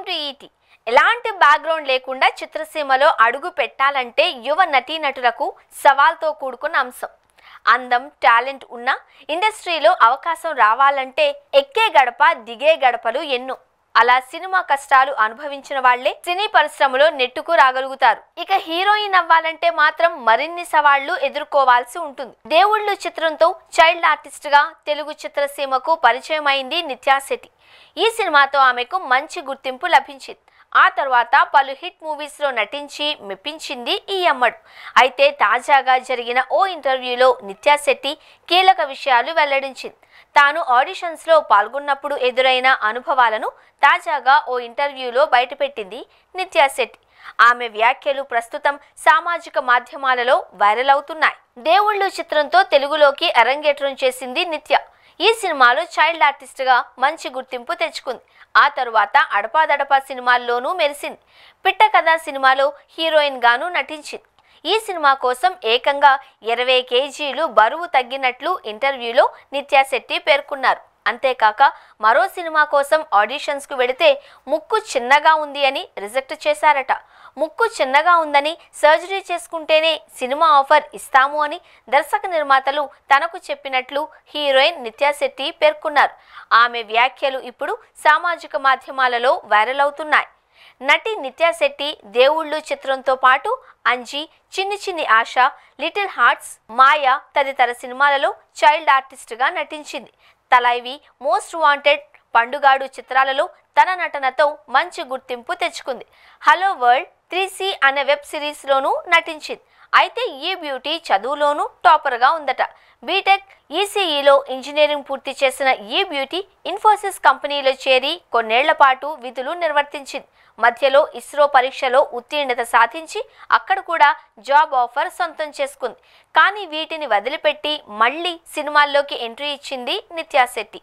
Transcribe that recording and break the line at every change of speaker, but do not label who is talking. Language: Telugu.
వెల్కమ్ టు ఈటీ. ఎలాంటి బ్యాక్గ్రౌండ్ లేకుండా చిత్రసీమలో అడుగు పెట్టాలంటే యువ నటీనటులకు సవాల్తో కూడుకున్న అంశం. అందం, టాలెంట్ ఉన్న ఇండస్ట్రీలో అవకాశం రావాలంటే ఎక్కే గడప, దిగే గడపలు ఎన్నో. అలా సినిమా కష్టాలు అనుభవించిన వాళ్లే సినీ పరిశ్రమలో నెట్టుకు రాగలుగుతారు. ఇక హీరోయిన్ అవ్వాలంటే మాత్రం మరిన్ని సవాళ్లు ఎదుర్కోవాల్సి ఉంటుంది. దేవుళ్ళు చిత్రంతో చైల్డ్ ఆర్టిస్ట్ గా తెలుగు చిత్రసీమకు పరిచయం అయింది నిత్యా శెట్టి. ఈ సినిమాతో ఆమెకు మంచి గుర్తింపు లభించింది. ఆ తర్వాత పలు హిట్ మూవీస్ లో నటించి మెప్పించింది ఈ అమ్మడు. అయితే తాజాగా జరిగిన ఓ ఇంటర్వ్యూలో నిత్యా శెట్టి కీలక విషయాలు వెల్లడించింది. తాను ఆడిషన్స్ లో పాల్గొన్నప్పుడు ఎదురైన అనుభవాలను తాజాగా ఓ ఇంటర్వ్యూలో బయటపెట్టింది నిత్యా శెట్టి. ఆమె వ్యాఖ్యలు ప్రస్తుతం సామాజిక మాధ్యమాలలో వైరల్ అవుతున్నాయి. దేవుళ్ళు చిత్రంతో తెలుగులోకి అరంగేట్రం చేసింది నిత్య. ఈ సినిమాలో చైల్డ్ ఆర్టిస్ట్ గా మంచి గుర్తింపు తెచ్చుకుంది. ఆ తరువాత అడపాదడపా సినిమాల్లోనూ మెరిసింది. పిట్ట కథ సినిమాలో హీరోయిన్ గాను నటించింది. ఈ సినిమా కోసం ఏకంగా 20 కేజీలు బరువు తగ్గినట్లు ఇంటర్వ్యూలో నిత్యా శెట్టి పేర్కొన్నారు. అంతేకాక మరో సినిమా కోసం ఆడిషన్స్ కు వెడితే ముక్కు చిన్నగా ఉంది అని రిజెక్ట్ చేశారట. ముక్కు చిన్నగా ఉందని సర్జరీ చేసుకుంటేనే సినిమా ఆఫర్ ఇస్తాము అని దర్శక నిర్మాతలు తనకు చెప్పినట్లు హీరోయిన్ నిత్యా శెట్టి పేర్కొన్నారు. ఆమె వ్యాఖ్యలు ఇప్పుడు సామాజిక మాధ్యమాలలో వైరల్ అవుతున్నాయి. నటి నిత్యా శెట్టి దేవుళ్ళు చిత్రంతో పాటు అంజీ, చిన్ని చిన్ని ఆశ, లిటిల్ హార్ట్స్, మాయా తదితర సినిమాలలో చైల్డ్ ఆర్టిస్ట్ గా నటించింది. తలైవి, మోస్ట్ వాంటెడ్, పండుగాడు చిత్రాలలో తన నటనతో మంచి గుర్తింపు తెచ్చుకుంది. హలో వరల్డ్, 3C అనే వెబ్ సిరీస్ లోనూ నటించింది. అయితే ఈ బ్యూటీ చదువులోనూ టాపర్ గా ఉందట. బీటెక్, ఈసీఈలో ఇంజనీరింగ్ పూర్తి చేసిన ఈ బ్యూటీ ఇన్ఫోసిస్ కంపెనీలో చేరి కొన్నేళ్ల పాటు విధులు నిర్వర్తించింది. మధ్యలో ఇస్రో పరీక్షలో ఉత్తీర్ణత సాధించి అక్కడ కూడా జాబ్ ఆఫర్ సొంతం చేసుకుంది. కానీ వీటిని వదిలిపెట్టి మళ్ళీ సినిమాల్లోకి ఎంట్రీ ఇచ్చింది నిత్యా శెట్టి.